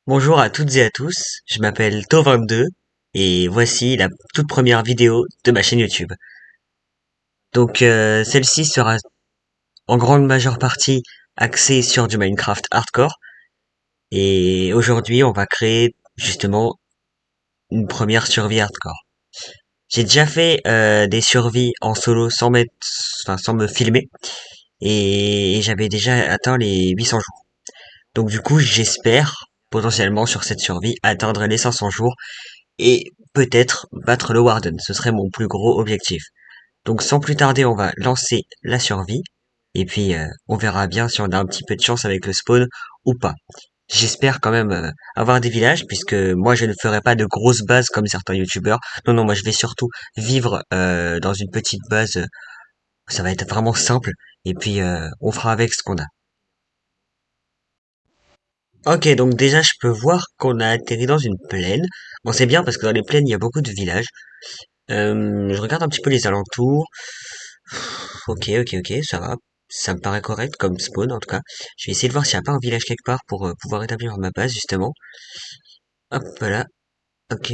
Bonjour à toutes et à tous, je m'appelle To22 et voici la toute première vidéo de ma chaîne YouTube. Donc celle-ci sera en grande majeure partie axée sur du Minecraft hardcore et aujourd'hui on va créer justement une première survie hardcore. J'ai déjà fait des survies en solo sans me filmer et j'avais déjà atteint les 800 jours. Donc du coup j'espère potentiellement sur cette survie atteindre les 500 jours et peut-être battre le Warden. Ce serait mon plus gros objectif. Donc sans plus tarder, on va lancer la survie. Et puis on verra bien si on a un petit peu de chance avec le spawn ou pas. J'espère quand même avoir des villages, puisque moi je ne ferai pas de grosses bases comme certains youtubeurs. Non, non, moi je vais surtout vivre dans une petite base. Ça va être vraiment simple. Et puis on fera avec ce qu'on a. Ok, donc déjà je peux voir qu'on a atterri dans une plaine. Bon, c'est bien parce que dans les plaines il y a beaucoup de villages. Je regarde un petit peu les alentours. Ok, ok, ok, ça va. Ça me paraît correct comme spawn en tout cas. Je vais essayer de voir s'il n'y a pas un village quelque part pour pouvoir établir ma base justement. Hop là. Ok.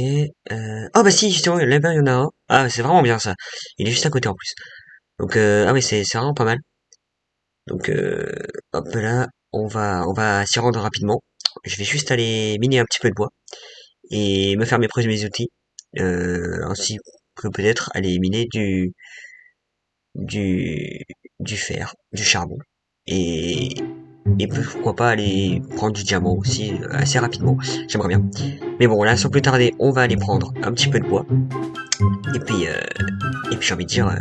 Oh bah si, justement, là-bas il y en a un. Ah, c'est vraiment bien ça. Il est juste à côté en plus. Donc ah oui, c'est vraiment pas mal. Donc hop là, on va s'y rendre rapidement. Je vais juste aller miner un petit peu de bois et me faire mes premiers outils. Ainsi que peut-être aller miner du, du fer, du charbon. Et, et pourquoi pas aller prendre du diamant aussi assez rapidement. J'aimerais bien. Mais bon, là, sans plus tarder, on va aller prendre un petit peu de bois. Et puis, euh, et puis j'ai envie de dire,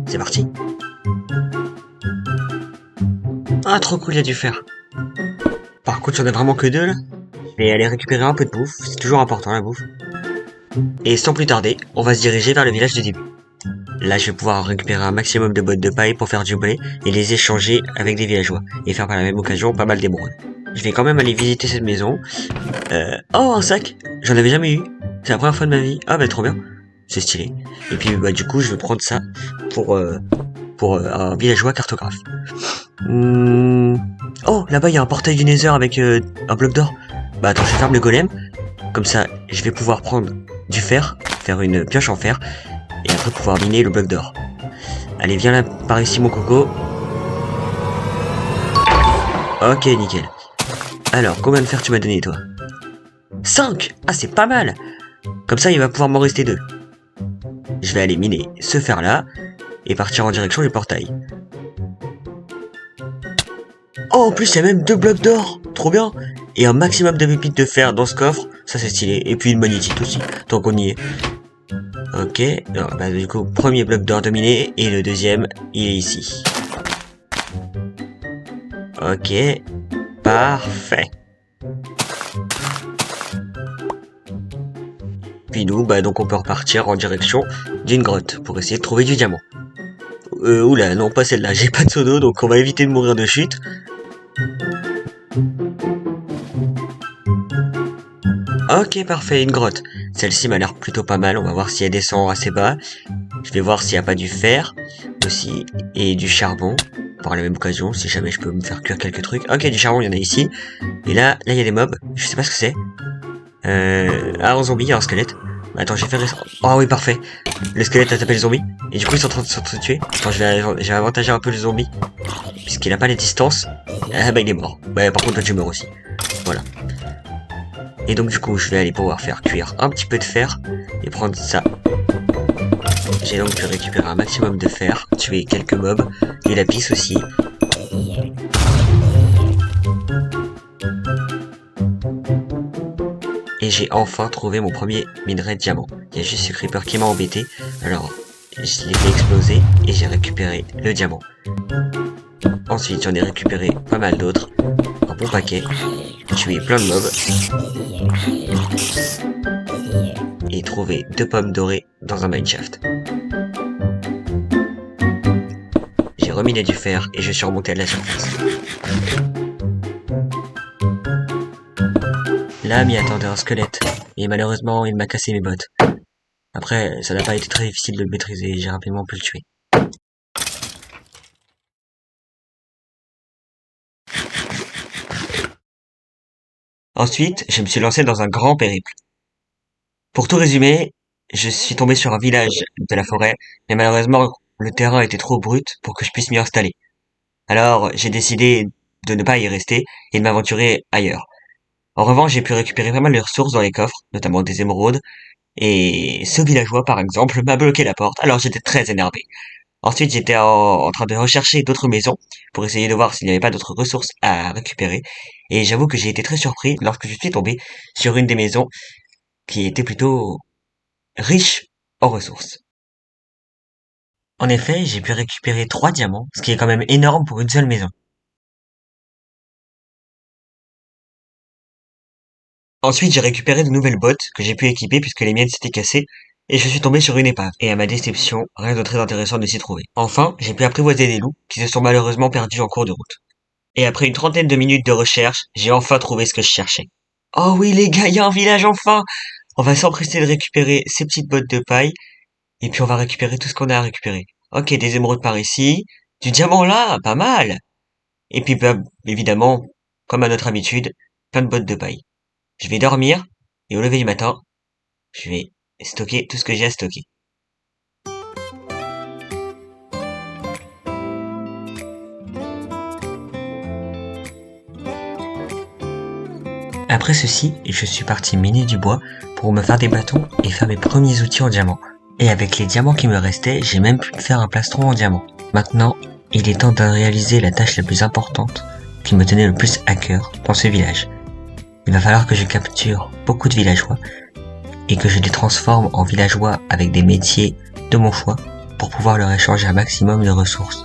c'est parti. Ah, trop cool, il y a du fer. Par contre, il y en a vraiment que deux là. Je vais aller récupérer un peu de bouffe. C'est toujours important la bouffe. Et sans plus tarder, on va se diriger vers le village du début. Là, je vais pouvoir récupérer un maximum de bottes de paille pour faire du blé et les échanger avec des villageois et faire par la même occasion pas mal d'émeraudes. Je vais quand même aller visiter cette maison. Oh, un sac! J'en avais jamais eu. C'est la première fois de ma vie. Ah bah trop bien. C'est stylé. Et puis bah du coup, je vais prendre ça pour un villageois cartographe. Hmm. Oh, là-bas il y a un portail du Nether avec un bloc d'or. Bah attends, je ferme le golem. Comme ça, je vais pouvoir prendre du fer, faire une pioche en fer et après pouvoir miner le bloc d'or. Allez, viens là, par ici mon coco. Ok, nickel. Alors, combien de fer tu m'as donné, toi? 5. Ah, c'est pas mal. Comme ça, il va pouvoir m'en rester 2. Je vais aller miner ce fer-là et partir en direction du portail. Oh, en plus, il y a même 2 blocs d'or. Trop bien. Et un maximum de pépites de fer dans ce coffre. Ça, c'est stylé. Et puis une magnétite aussi, tant qu'on y est. Ok. Alors, bah, du coup, premier bloc d'or dominé. Et le deuxième, il est ici. Ok. Parfait. Puis nous, bah donc on peut repartir en direction d'une grotte pour essayer de trouver du diamant. Oula, non pas celle-là, j'ai pas de seau d'eau donc on va éviter de mourir de chute. Ok parfait, une grotte. Celle-ci m'a l'air plutôt pas mal, on va voir si elle descend assez bas. Je vais voir s'il n'y a pas du fer aussi et du charbon par la même occasion si jamais je peux me faire cuire quelques trucs. Ok du charbon il y en a ici. Et là il y a des mobs, je sais pas ce que c'est. Ah un zombie, il y a un squelette. Attends j'ai fait... Oh oui parfait. Le squelette a tapé le zombie. Et du coup ils sont en train de se tuer. Attends je vais avantager un peu le zombie. Puisqu'il a pas les distances. Ah bah il est mort. Bah par contre toi tu meurs aussi. Voilà. Et donc du coup je vais aller pouvoir faire cuire un petit peu de fer. Et prendre ça. J'ai donc pu récupérer un maximum de fer. Tuer quelques mobs. Du lapis aussi. Et j'ai enfin trouvé mon premier minerai de diamant. Il y a juste ce creeper qui m'a embêté. Alors je l'ai fait exploser. Et j'ai récupéré le diamant. Ensuite j'en ai récupéré pas mal d'autres. Un bon paquet. Tuer plein de mobs. Et trouver 2 pommes dorées dans un mineshaft. J'ai reminé du fer et je suis remonté à la surface. Là m'y attendait un squelette, et malheureusement il m'a cassé mes bottes. Après, ça n'a pas été très difficile de le maîtriser, j'ai rapidement pu le tuer. Ensuite, je me suis lancé dans un grand périple. Pour tout résumer, je suis tombé sur un village de la forêt, mais malheureusement, le terrain était trop brut pour que je puisse m'y installer. Alors, j'ai décidé de ne pas y rester et de m'aventurer ailleurs. En revanche, j'ai pu récupérer pas mal de ressources dans les coffres, notamment des émeraudes, et ce villageois, par exemple, m'a bloqué la porte, alors j'étais très énervé. Ensuite, j'étais en train de rechercher d'autres maisons pour essayer de voir s'il n'y avait pas d'autres ressources à récupérer, et j'avoue que j'ai été très surpris lorsque je suis tombé sur une des maisons qui était plutôt riche en ressources. En effet, j'ai pu récupérer 3 diamants, ce qui est quand même énorme pour une seule maison. Ensuite, j'ai récupéré de nouvelles bottes que j'ai pu équiper puisque les miennes s'étaient cassées, et je suis tombé sur une épave. Et à ma déception, rien de très intéressant ne s'y trouvait. Enfin, j'ai pu apprivoiser des loups qui se sont malheureusement perdus en cours de route. Et après une trentaine de minutes de recherche, j'ai enfin trouvé ce que je cherchais. Oh oui les gars, il y a un village enfin! On va s'empresser de récupérer ces petites bottes de paille, et puis on va récupérer tout ce qu'on a à récupérer. Ok, des émeraudes par ici, du diamant là, pas mal! Et puis bah, évidemment, comme à notre habitude, plein de bottes de paille. Je vais dormir, et au lever du matin, je vais stocker tout ce que j'ai à stocker. Après ceci, je suis parti miner du bois pour me faire des bâtons et faire mes premiers outils en diamant. Et avec les diamants qui me restaient, j'ai même pu me faire un plastron en diamant. Maintenant, il est temps de réaliser la tâche la plus importante qui me tenait le plus à cœur dans ce village. Il va falloir que je capture beaucoup de villageois et que je les transforme en villageois avec des métiers de mon choix pour pouvoir leur échanger un maximum de ressources,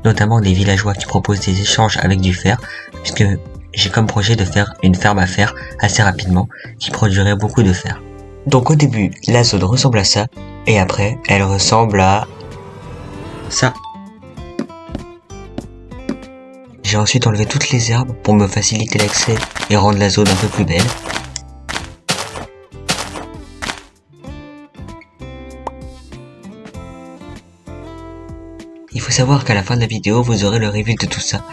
notamment des villageois qui proposent des échanges avec du fer, puisque j'ai comme projet de faire une ferme à fer assez rapidement qui produirait beaucoup de fer. Donc au début, la zone ressemble à ça, et après, elle ressemble à ça. J'ai ensuite enlevé toutes les herbes pour me faciliter l'accès et rendre la zone un peu plus belle. Il faut savoir qu'à la fin de la vidéo, vous aurez le reveal de tout ça.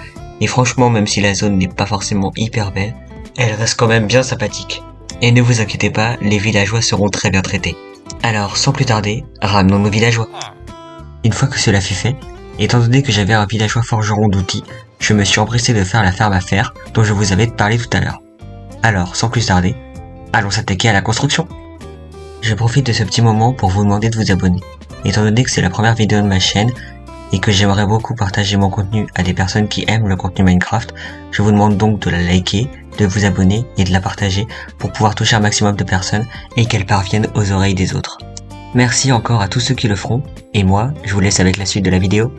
Et franchement, même si la zone n'est pas forcément hyper belle, elle reste quand même bien sympathique. Et ne vous inquiétez pas, les villageois seront très bien traités. Alors, sans plus tarder, ramenons nos villageois. Une fois que cela fut fait, étant donné que j'avais un villageois forgeron d'outils, je me suis empressé de faire la ferme à fer dont je vous avais parlé tout à l'heure. Alors, sans plus tarder, allons s'attaquer à la construction. Je profite de ce petit moment pour vous demander de vous abonner. Étant donné que c'est la première vidéo de ma chaîne, et que j'aimerais beaucoup partager mon contenu à des personnes qui aiment le contenu Minecraft, je vous demande donc de la liker, de vous abonner et de la partager pour pouvoir toucher un maximum de personnes et qu'elle parvienne aux oreilles des autres. Merci encore à tous ceux qui le feront, et moi, je vous laisse avec la suite de la vidéo.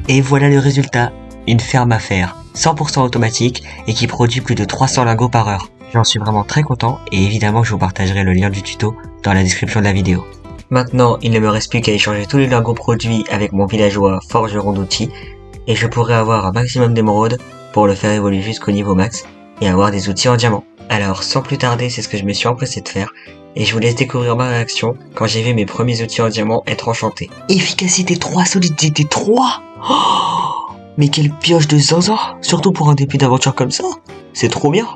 Et voilà le résultat, une ferme à fer, 100% automatique et qui produit plus de 300 lingots par heure. J'en suis vraiment très content et évidemment je vous partagerai le lien du tuto dans la description de la vidéo. Maintenant, il ne me reste plus qu'à échanger tous les lingots produits avec mon villageois forgeron d'outils et je pourrai avoir un maximum d'émeraudes pour le faire évoluer jusqu'au niveau max et avoir des outils en diamant. Alors sans plus tarder, c'est ce que je me suis empressé de faire et je vous laisse découvrir ma réaction quand j'ai vu mes premiers outils en diamant être enchantés. Efficacité 3, solidité 3. Oh, mais quelle pioche de zinzin, surtout pour un début d'aventure comme ça. C'est trop bien.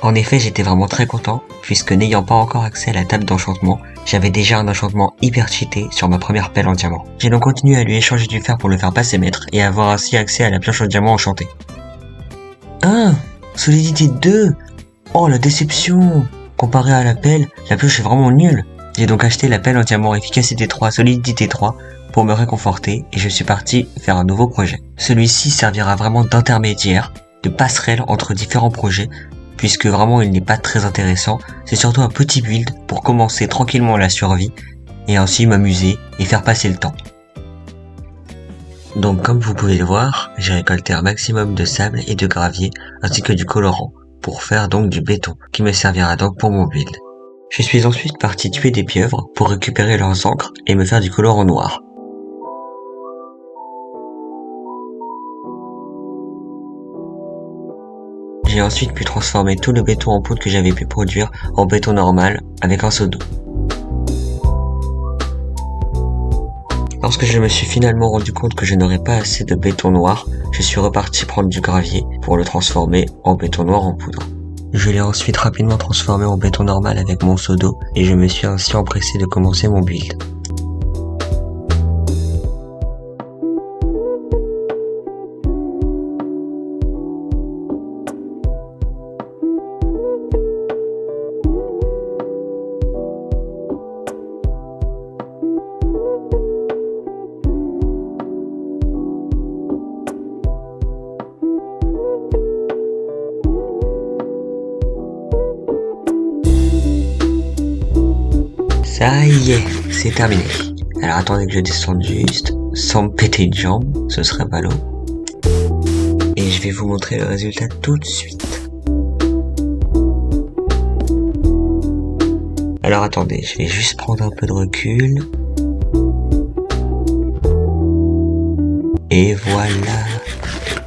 En effet, j'étais vraiment très content, puisque n'ayant pas encore accès à la table d'enchantement, j'avais déjà un enchantement hyper cheaté sur ma première pelle en diamant. J'ai donc continué à lui échanger du fer pour le faire passer maître et avoir ainsi accès à la pioche en diamant enchantée. 1, solidité 2. Oh la déception. Comparé à la pelle, la pioche est vraiment nulle. J'ai donc acheté la pelle en diamant efficacité 3, solidité 3 pour me réconforter et je suis parti faire un nouveau projet. Celui-ci servira vraiment d'intermédiaire, de passerelle entre différents projets, puisque vraiment il n'est pas très intéressant, c'est surtout un petit build pour commencer tranquillement la survie et ainsi m'amuser et faire passer le temps. Donc comme vous pouvez le voir, j'ai récolté un maximum de sable et de gravier, ainsi que du colorant, pour faire donc du béton, qui me servira donc pour mon build. Je suis ensuite parti tuer des pieuvres pour récupérer leurs encres et me faire du colorant noir. J'ai ensuite pu transformer tout le béton en poudre que j'avais pu produire en béton normal avec un seau d'eau. Lorsque je me suis finalement rendu compte que je n'aurais pas assez de béton noir, je suis reparti prendre du gravier pour le transformer en béton noir en poudre. Je l'ai ensuite rapidement transformé en béton normal avec mon seau d'eau et je me suis ainsi empressé de commencer mon build. Ça y est, c'est terminé. Alors attendez que je descende juste, sans me péter une jambe, ce serait ballot. Et je vais vous montrer le résultat tout de suite. Alors attendez, je vais juste prendre un peu de recul. Et voilà.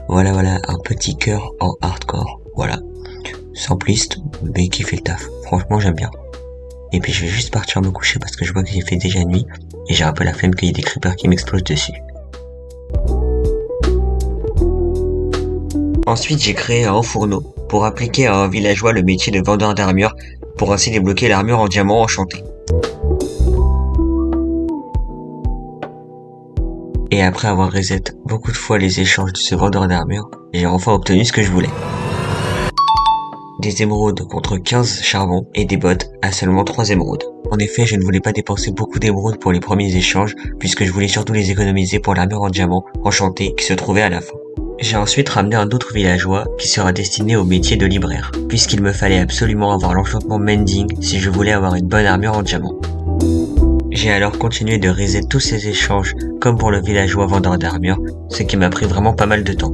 Voilà, un petit cœur en hardcore. Voilà. Simpliste, mais qui fait le taf. Franchement, j'aime bien. Et puis je vais juste partir me coucher parce que je vois qu'il fait déjà nuit et j'ai un peu la flemme qu'il y ait des creepers qui m'explosent dessus. Ensuite j'ai créé un fourneau pour appliquer à un villageois le métier de vendeur d'armure pour ainsi débloquer l'armure en diamant enchanté. Et après avoir reset beaucoup de fois les échanges de ce vendeur d'armure, j'ai enfin obtenu ce que je voulais. Des émeraudes contre 15 charbons et des bottes à seulement 3 émeraudes. En effet, je ne voulais pas dépenser beaucoup d'émeraudes pour les premiers échanges, puisque je voulais surtout les économiser pour l'armure en diamant enchantée qui se trouvait à la fin. J'ai ensuite ramené un autre villageois qui sera destiné au métier de libraire, puisqu'il me fallait absolument avoir l'enchantement Mending si je voulais avoir une bonne armure en diamant. J'ai alors continué de reset tous ces échanges comme pour le villageois vendeur d'armure, ce qui m'a pris vraiment pas mal de temps.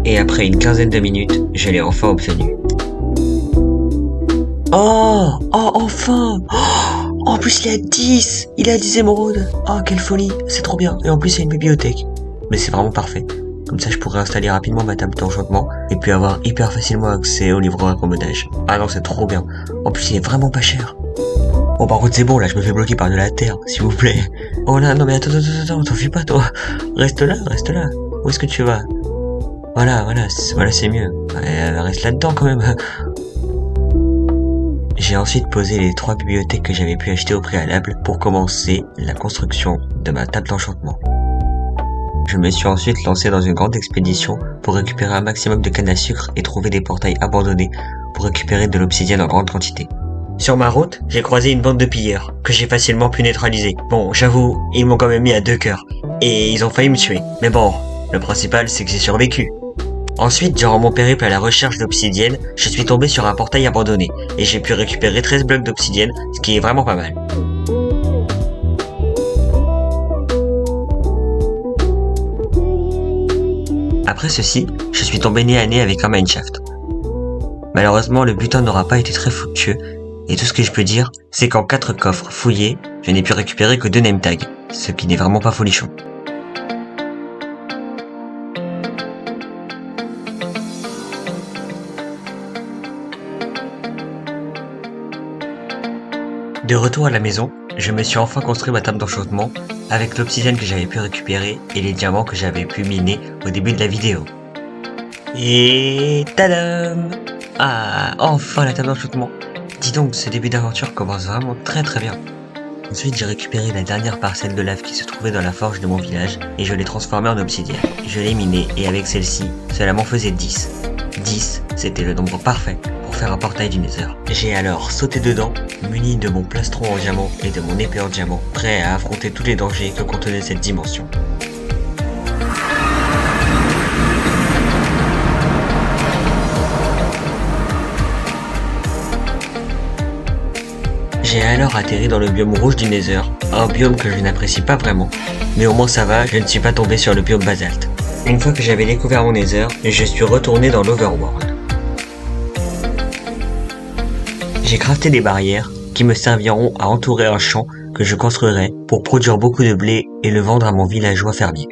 Et après une quinzaine de minutes, je l'ai enfin obtenu. Oh, enfin! Oh, en plus, il a 10! Il a 10 émeraudes! Oh, quelle folie! C'est trop bien! Et en plus, il y a une bibliothèque. Mais c'est vraiment parfait. Comme ça, je pourrais installer rapidement ma table d'enchantement et puis avoir hyper facilement accès au livre d'accommodage. Ah non, c'est trop bien. En plus, il est vraiment pas cher. Bon, par contre, c'est bon, là, je me fais bloquer par de la terre, s'il vous plaît. Oh là, non, mais attends, t'en fais pas, toi. Reste là. Où est-ce que tu vas? Voilà, c'est mieux. Reste là-dedans quand même. J'ai ensuite posé les 3 bibliothèques que j'avais pu acheter au préalable pour commencer la construction de ma table d'enchantement. Je me suis ensuite lancé dans une grande expédition pour récupérer un maximum de canne à sucre et trouver des portails abandonnés pour récupérer de l'obsidienne en grande quantité. Sur ma route, j'ai croisé une bande de pilleurs que j'ai facilement pu neutraliser. Bon, j'avoue, ils m'ont quand même mis à 2 cœurs et ils ont failli me tuer. Mais bon, le principal c'est que j'ai survécu. Ensuite, durant mon périple à la recherche d'obsidienne, je suis tombé sur un portail abandonné, et j'ai pu récupérer 13 blocs d'obsidienne, ce qui est vraiment pas mal. Après ceci, je suis tombé nez à nez avec un mineshaft. Malheureusement, le butin n'aura pas été très fructueux, et tout ce que je peux dire, c'est qu'en 4 coffres fouillés, je n'ai pu récupérer que 2 name tags, ce qui n'est vraiment pas folichon. De retour à la maison, je me suis enfin construit ma table d'enchantement avec l'obsidienne que j'avais pu récupérer et les diamants que j'avais pu miner au début de la vidéo. Et tadam! Ah, enfin la table d'enchantement. Dis donc, ce début d'aventure commence vraiment très bien. Ensuite, j'ai récupéré la dernière parcelle de lave qui se trouvait dans la forge de mon village et je l'ai transformée en obsidienne. Je l'ai minée et avec celle-ci, cela m'en faisait 10. 10, c'était le nombre parfait pour faire un portail du Nether. J'ai alors sauté dedans, muni de mon plastron en diamant et de mon épée en diamant, prêt à affronter tous les dangers que contenait cette dimension. J'ai alors atterri dans le biome rouge du Nether, un biome que je n'apprécie pas vraiment, mais au moins ça va, je ne suis pas tombé sur le biome basalte. Une fois que j'avais découvert mon Nether, je suis retourné dans l'Overworld. J'ai crafté des barrières qui me serviront à entourer un champ que je construirai pour produire beaucoup de blé et le vendre à mon villageois fermier.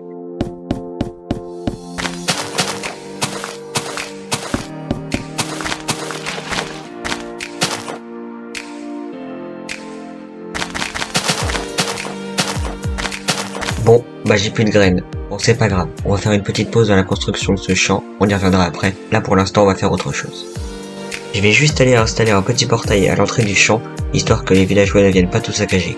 Bon, bah j'ai plus de graines. Bon, c'est pas grave, on va faire une petite pause dans la construction de ce champ, on y reviendra après. Là pour l'instant on va faire autre chose. Je vais juste aller installer un petit portail à l'entrée du champ, histoire que les villageois ne viennent pas tout saccager.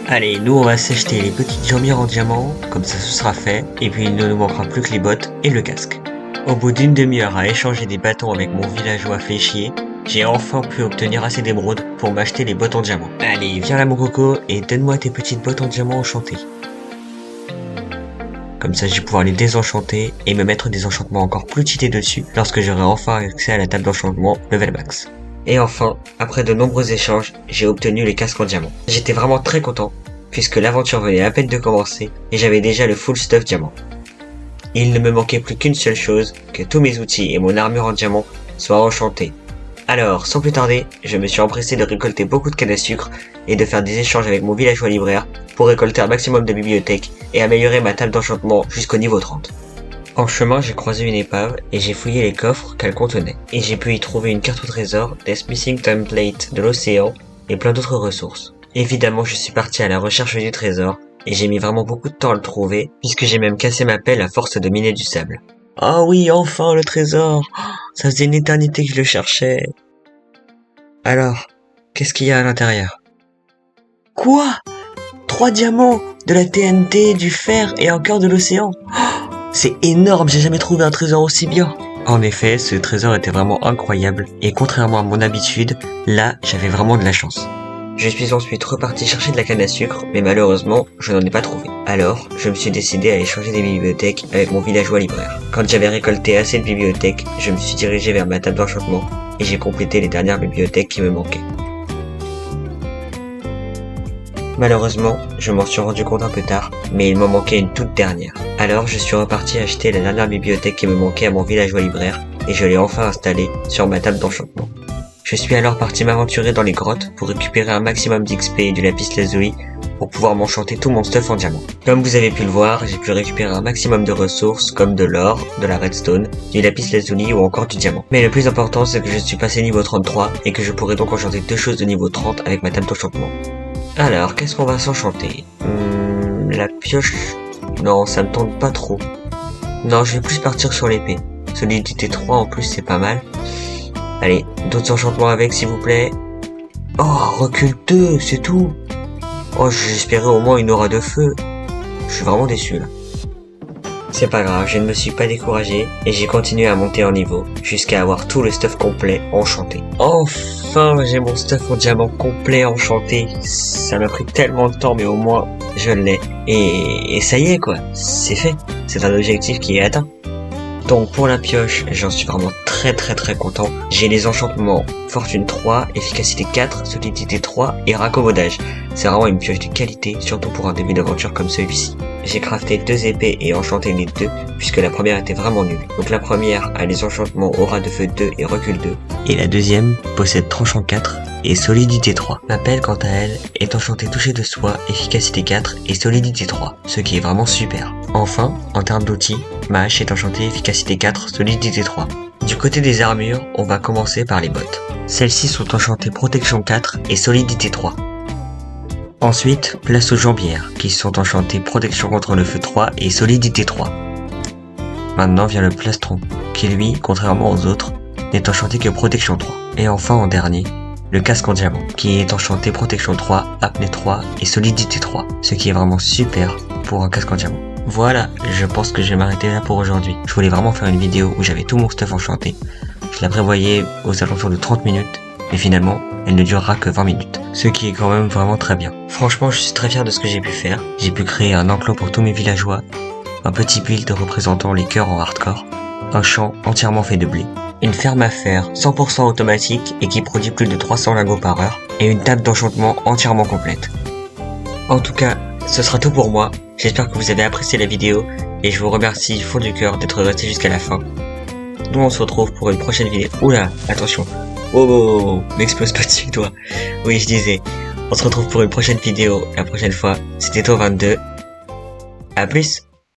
Allez, nous on va s'acheter les petites jambières en diamant, comme ça ce sera fait, et puis il ne nous manquera plus que les bottes et le casque. Au bout d'une demi-heure à échanger des bâtons avec mon villageois fléchier, j'ai enfin pu obtenir assez d'émeraudes pour m'acheter les bottes en diamant. Allez, viens là mon coco, et donne-moi tes petites bottes en diamant enchantées. Comme ça je vais pouvoir les désenchanter et me mettre des enchantements encore plus cheatés dessus lorsque j'aurai enfin accès à la table d'enchantement level max. Et enfin, après de nombreux échanges, j'ai obtenu les casques en diamant. J'étais vraiment très content, puisque l'aventure venait à peine de commencer et j'avais déjà le full stuff diamant. Il ne me manquait plus qu'une seule chose, que tous mes outils et mon armure en diamant soient enchantés. Alors, sans plus tarder, je me suis empressé de récolter beaucoup de canne à sucre et de faire des échanges avec mon villageois libraire pour récolter un maximum de bibliothèques et améliorer ma table d'enchantement jusqu'au niveau 30. En chemin, j'ai croisé une épave et j'ai fouillé les coffres qu'elle contenait. Et j'ai pu y trouver une carte au trésor, des Smithing Template de l'océan et plein d'autres ressources. Évidemment, je suis parti à la recherche du trésor et j'ai mis vraiment beaucoup de temps à le trouver puisque j'ai même cassé ma pelle à force de miner du sable. Ah oui, enfin le trésor! Ça faisait une éternité que je le cherchais. Alors, qu'est-ce qu'il y a à l'intérieur? Quoi? 3 diamants, de la TNT, du fer et encore de l'océan. C'est énorme, j'ai jamais trouvé un trésor aussi bien. En effet, ce trésor était vraiment incroyable, et contrairement à mon habitude, là, j'avais vraiment de la chance. Je suis ensuite reparti chercher de la canne à sucre, mais malheureusement, je n'en ai pas trouvé. Alors, je me suis décidé à échanger des bibliothèques avec mon villageois libraire. Quand j'avais récolté assez de bibliothèques, je me suis dirigé vers ma table d'enchantement, et j'ai complété les dernières bibliothèques qui me manquaient. Malheureusement, je m'en suis rendu compte un peu tard, mais il m'en manquait une toute dernière. Alors je suis reparti acheter la dernière bibliothèque qui me manquait à mon villageois libraire, et je l'ai enfin installée sur ma table d'enchantement. Je suis alors parti m'aventurer dans les grottes pour récupérer un maximum d'XP et du lapis lazuli pour pouvoir m'enchanter tout mon stuff en diamant. Comme vous avez pu le voir, j'ai pu récupérer un maximum de ressources comme de l'or, de la redstone, du lapis lazuli ou encore du diamant. Mais le plus important, c'est que je suis passé niveau 33 et que je pourrai donc enchanter 2 choses de niveau 30 avec ma table d'enchantement. Alors, qu'est-ce qu'on va s'enchanter? La pioche... Non, ça me tente pas trop. Non, je vais plus partir sur l'épée. Solidité 3 en plus, c'est pas mal. Allez, d'autres enchantements avec, s'il vous plaît. Oh, recul 2, c'est tout. Oh, j'espérais au moins une aura de feu. Je suis vraiment déçu, là. C'est pas grave, je ne me suis pas découragé et j'ai continué à monter en niveau jusqu'à avoir tout le stuff complet enchanté. Enfin, j'ai mon stuff en diamant complet enchanté. Ça m'a pris tellement de temps, mais au moins je l'ai. Et ça y est quoi, c'est fait. C'est un objectif qui est atteint. Donc pour la pioche, j'en suis vraiment très content. J'ai les enchantements Fortune 3, Efficacité 4, Solidité 3 et Raccommodage. C'est vraiment une pioche de qualité, surtout pour un début d'aventure comme celui-ci. J'ai crafté 2 épées et enchanté les 2, puisque la première était vraiment nulle. Donc la première a les enchantements Aura de Feu 2 et Recul 2. Et la deuxième possède Tranchant 4 et Solidité 3. Ma pelle, quant à elle, est enchantée Toucher de Soie, Efficacité 4 et Solidité 3, ce qui est vraiment super. Enfin, en termes d'outils, ma hache est enchantée Efficacité 4, Solidité 3. Du côté des armures, on va commencer par les bottes. Celles-ci sont enchantées Protection 4 et Solidité 3. Ensuite, place aux jambières, qui sont enchantées Protection contre le feu 3 et Solidité 3. Maintenant vient le plastron, qui lui, contrairement aux autres, n'est enchanté que Protection 3. Et enfin en dernier, le casque en diamant, qui est enchanté Protection 3, Apnée 3 et Solidité 3, ce qui est vraiment super pour un casque en diamant. Voilà, je pense que je vais m'arrêter là pour aujourd'hui. Je voulais vraiment faire une vidéo où j'avais tout mon stuff enchanté. Je la prévoyais aux alentours de 30 minutes, mais finalement, elle ne durera que 20 minutes. Ce qui est quand même vraiment très bien. Franchement, je suis très fier de ce que j'ai pu faire. J'ai pu créer un enclos pour tous mes villageois, un petit build représentant les cœurs en hardcore, un champ entièrement fait de blé, une ferme à fer 100% automatique et qui produit plus de 300 lingots par heure, et une table d'enchantement entièrement complète. En tout cas, ce sera tout pour moi. J'espère que vous avez apprécié la vidéo et je vous remercie du fond du cœur d'être resté jusqu'à la fin. Nous on se retrouve pour une prochaine vidéo. Oula, attention. Oh, n'explose pas dessus toi. Oui, je disais. On se retrouve pour une prochaine vidéo. La prochaine fois, c'était Tau22. À plus.